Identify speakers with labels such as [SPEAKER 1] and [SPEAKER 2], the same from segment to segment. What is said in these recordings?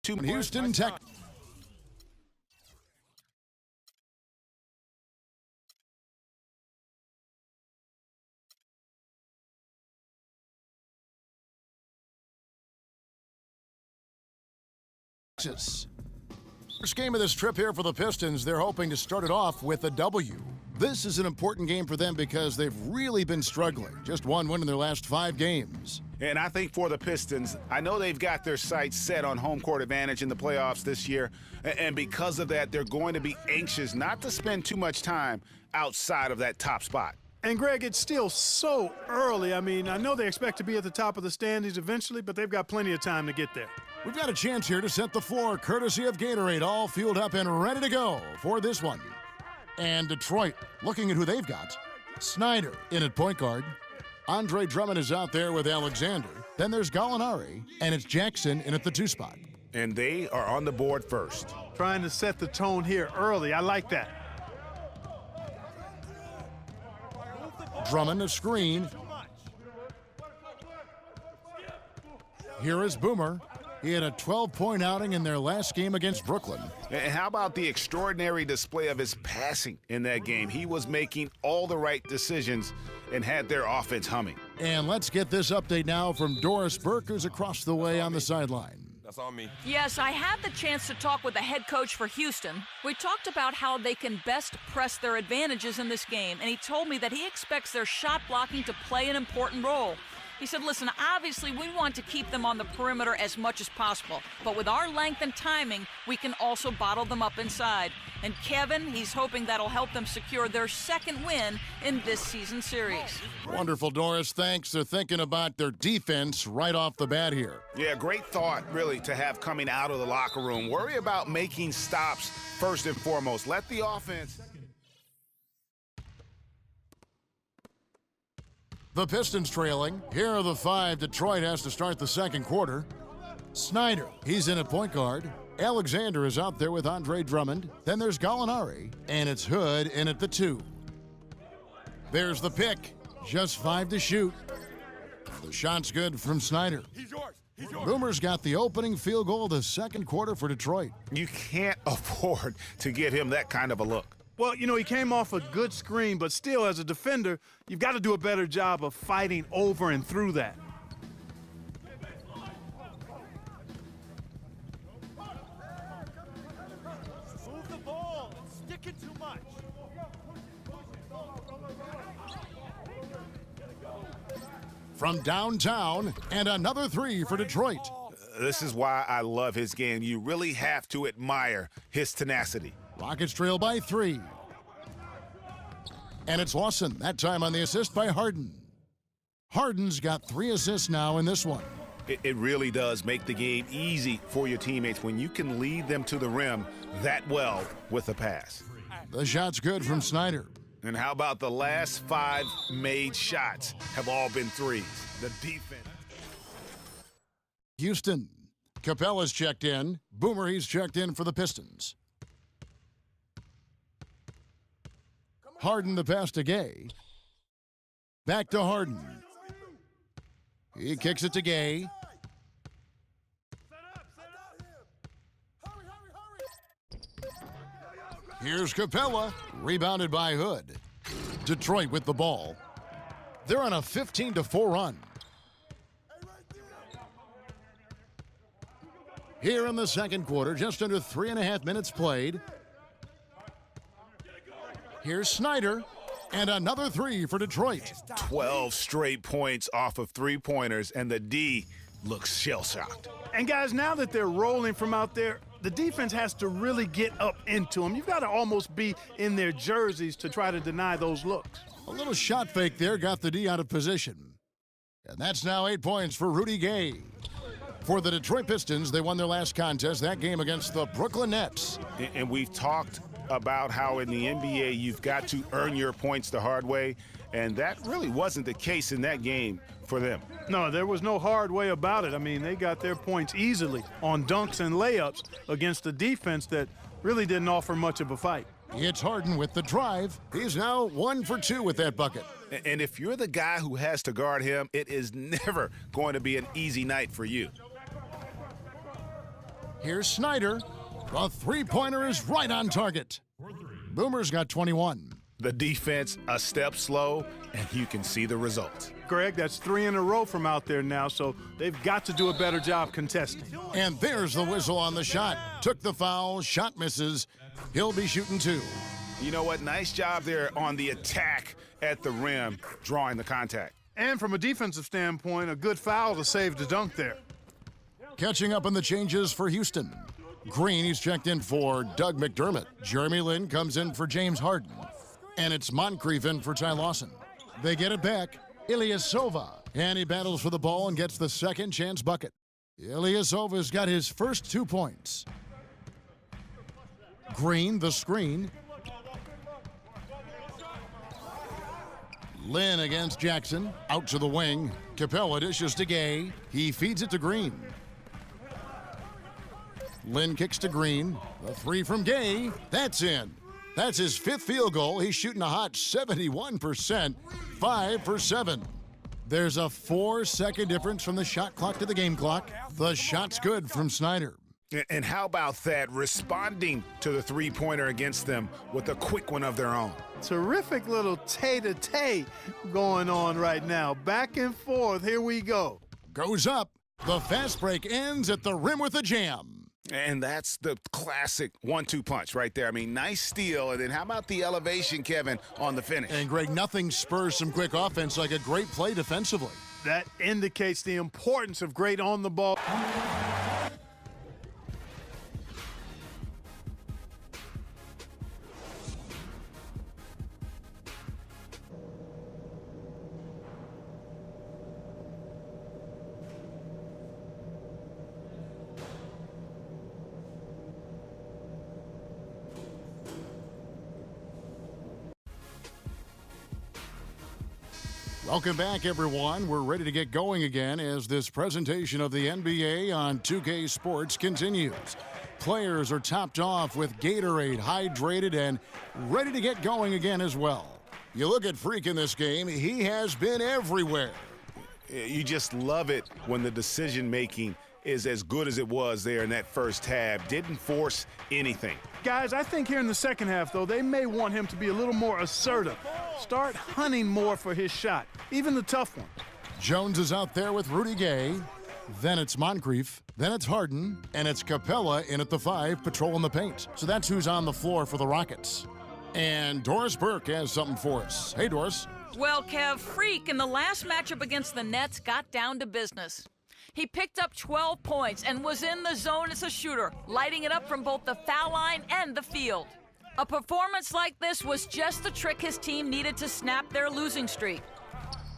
[SPEAKER 1] 2
[SPEAKER 2] Houston, Texas. First game of this trip here for the Pistons. They're hoping to start it off with a W. This is an important game for them because they've really been struggling. Just one win in their last 5 games.
[SPEAKER 1] And I think for the Pistons, I know they've got their sights set on home court advantage in the playoffs this year. And because of that, they're going to be anxious not to spend too much time outside of that top spot.
[SPEAKER 3] And, Greg, it's still so early. I mean, I know they expect to be at the top of the standings eventually, but they've got plenty of time to get there.
[SPEAKER 2] We've got a chance here to set the floor, courtesy of Gatorade, all fueled up and ready to go for this one. And Detroit, looking at who they've got. Snyder in at point guard. Andre Drummond is out there with Alexander. Then there's Gallinari, and it's Jackson in at the 2 spot.
[SPEAKER 1] And they are on the board first.
[SPEAKER 3] Trying to set the tone here early. I like that.
[SPEAKER 2] Drummond a screen. Here is Boomer. He had a 12-point outing in their last game against Brooklyn.
[SPEAKER 1] And how about the extraordinary display of his passing in that game? He was making all the right decisions and had their offense humming.
[SPEAKER 2] And let's get this update now from Doris Burke, who's across the way on the sideline.
[SPEAKER 4] That's on me.
[SPEAKER 5] Yes, I had the chance to talk with the head coach for Houston. We talked about how they can best press their advantages in this game, and he told me that he expects their shot blocking to play an important role. He said, listen, obviously we want to keep them on the perimeter as much as possible, but with our length and timing, we can also bottle them up inside. And Kevin, he's hoping that'll help them secure their 2nd win in this season series.
[SPEAKER 2] Wonderful, Doris. Thanks. They're thinking about their defense right off the bat here.
[SPEAKER 1] Yeah, great thought, really, to have coming out of the locker room. Worry about making stops first and foremost. Let the offense...
[SPEAKER 2] The Pistons trailing. Here are the 5 Detroit has to start the 2nd quarter. Snyder, he's in at point guard. Alexander is out there with Andre Drummond. Then there's Gallinari, and it's Hood in at the 2. There's the pick. Just 5 to shoot. The shot's good from Snyder.
[SPEAKER 4] He's yours. He's yours.
[SPEAKER 2] Boomer's got the opening field goal of the 2nd quarter for Detroit.
[SPEAKER 1] You can't afford to give him that kind of a look.
[SPEAKER 3] Well, you know, he came off a good screen, but still, as a defender, you've got to do a better job of fighting over and through that.
[SPEAKER 6] Move the ball. It's sticking too much.
[SPEAKER 2] From downtown, and another 3 for Detroit.
[SPEAKER 1] This is why I love his game. You really have to admire his tenacity.
[SPEAKER 2] Rockets trail by 3. And it's Lawson, that time on the assist by Harden. Harden's got 3 assists now in this one.
[SPEAKER 1] It really does make the game easy for your teammates when you can lead them to the rim that well with a pass.
[SPEAKER 2] The shot's good from Snyder.
[SPEAKER 1] And how about the last 5 made shots have all been threes? The defense.
[SPEAKER 2] Houston. Capella's checked in. Boomer, he's checked in for the Pistons. Harden the pass to Gay. Back to Harden. He kicks it to Gay. Here's Capella, rebounded by Hood. Detroit with the ball. They're on a 15-4 run. Here in the 2nd quarter, just under 3.5 minutes played. Here's Snyder, and another 3 for Detroit.
[SPEAKER 1] 12 straight points off of 3-pointers, and the D looks shell-shocked.
[SPEAKER 3] And, guys, now that they're rolling from out there, the defense has to really get up into them. You've got to almost be in their jerseys to try to deny those looks.
[SPEAKER 2] A little shot fake there got the D out of position. And that's now 8 points for Rudy Gay. For the Detroit Pistons, they won their last contest, that game against the Brooklyn Nets.
[SPEAKER 1] And we've talked about how in the NBA you've got to earn your points the hard way, and that really wasn't the case in that game for them.
[SPEAKER 3] No, there was no hard way about it. I mean, they got their points easily on dunks and layups against a defense that really didn't offer much of a fight.
[SPEAKER 2] It's Harden with the drive. He's now 1 for 2 with that bucket.
[SPEAKER 1] And if you're the guy who has to guard him, it is never going to be an easy night for you.
[SPEAKER 2] Here's Snyder. The three-pointer is right on target. Boomer's got 21.
[SPEAKER 1] The defense a step slow, and you can see the results.
[SPEAKER 3] Greg, that's 3 in a row from out there now, so they've got to do a better job contesting.
[SPEAKER 2] And there's the whistle on the shot. Took the foul, shot misses. He'll be shooting 2.
[SPEAKER 1] You know what? Nice job there on the attack at the rim, drawing the contact.
[SPEAKER 3] And from a defensive standpoint, a good foul to save the dunk there.
[SPEAKER 2] Catching up on the changes for Houston. Green, he's checked in for Doug McDermott. Jeremy Lin comes in for James Harden. And it's Moncrief in for Ty Lawson. They get it back. Ilyasova. And he battles for the ball and gets the second chance bucket. Ilyasova's got his first 2 points. Green, the screen. Lin against Jackson. Out to the wing. Capella dishes to Gay. He feeds it to Green. Lin kicks to Green. The 3 from Gay. That's in. That's his 5th field goal. He's shooting a hot 71%. 5 for 7. There's a 4-second difference from the shot clock to the game clock. The shot's good from Snyder.
[SPEAKER 1] And how about that, responding to the three-pointer against them with a quick one of their own?
[SPEAKER 3] Terrific little tay-to-tay going on right now. Back and forth. Here we go.
[SPEAKER 2] Goes up. The fast break ends at the rim with a jam.
[SPEAKER 1] And that's the classic 1-2 punch right there. I mean, nice steal. And then how about the elevation, Kevin, on the finish?
[SPEAKER 2] And, Greg, nothing spurs some quick offense like a great play defensively.
[SPEAKER 3] That indicates the importance of great on-the-ball.
[SPEAKER 2] Welcome back, everyone. We're ready to get going again as this presentation of the NBA on 2K Sports continues. Players are topped off with Gatorade, hydrated, and ready to get going again as well. You look at Freak in this game, he has been everywhere.
[SPEAKER 1] You just love it when the decision-making is as good as it was there in that first half. Didn't force anything.
[SPEAKER 3] Guys, I think here in the second half, though, they may want him to be a little more assertive. Start hunting more for his shot, even the tough one.
[SPEAKER 2] Jones is out there with Rudy Gay. Then it's Moncrief. Then it's Harden. And it's Capella in at the 5, patrolling the paint. So that's who's on the floor for the Rockets. And Doris Burke has something for us. Hey, Doris.
[SPEAKER 5] Well, Kev, Freak in the last matchup against the Nets got down to business. He picked up 12 points and was in the zone as a shooter, lighting it up from both the foul line and the field. A performance like this was just the trick his team needed to snap their losing streak.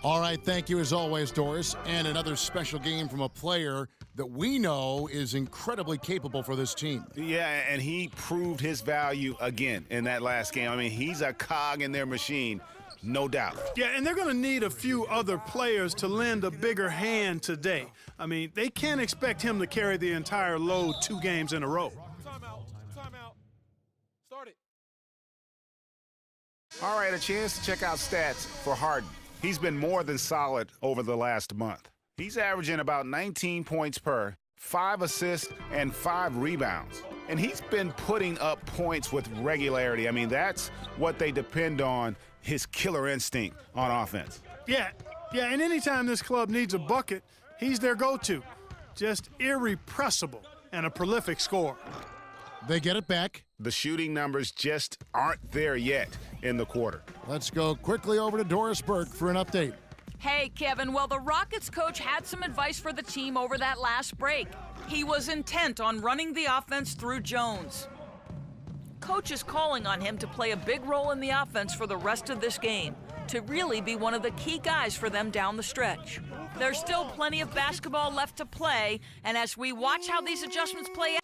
[SPEAKER 2] All right, thank you as always, Doris. And another special game from a player that we know is incredibly capable for this team.
[SPEAKER 1] Yeah, and he proved his value again in that last game. I mean, he's a cog in their machine, no doubt.
[SPEAKER 3] Yeah, and they're going to need a few other players to lend a bigger hand today. I mean, they can't expect him to carry the entire load 2 games in a row.
[SPEAKER 6] Timeout. Start it.
[SPEAKER 1] All right, a chance to check out stats for Harden. He's been more than solid over the last month. He's averaging about 19 points per, 5 assists, and 5 rebounds. And he's been putting up points with regularity. I mean, that's what they depend on, his killer instinct on offense.
[SPEAKER 3] Yeah, and anytime this club needs a bucket, he's their go-to. Just irrepressible and a prolific scorer.
[SPEAKER 2] They get it back.
[SPEAKER 1] The shooting numbers just aren't there yet in the quarter.
[SPEAKER 2] Let's go quickly over to Doris Burke for an update.
[SPEAKER 5] Hey, Kevin, well, the Rockets coach had some advice for the team over that last break. He was intent on running the offense through Jones. Coach is calling on him to play a big role in the offense for the rest of this game, to really be one of the key guys for them down the stretch. There's still plenty of basketball left to play, and as we watch how these adjustments play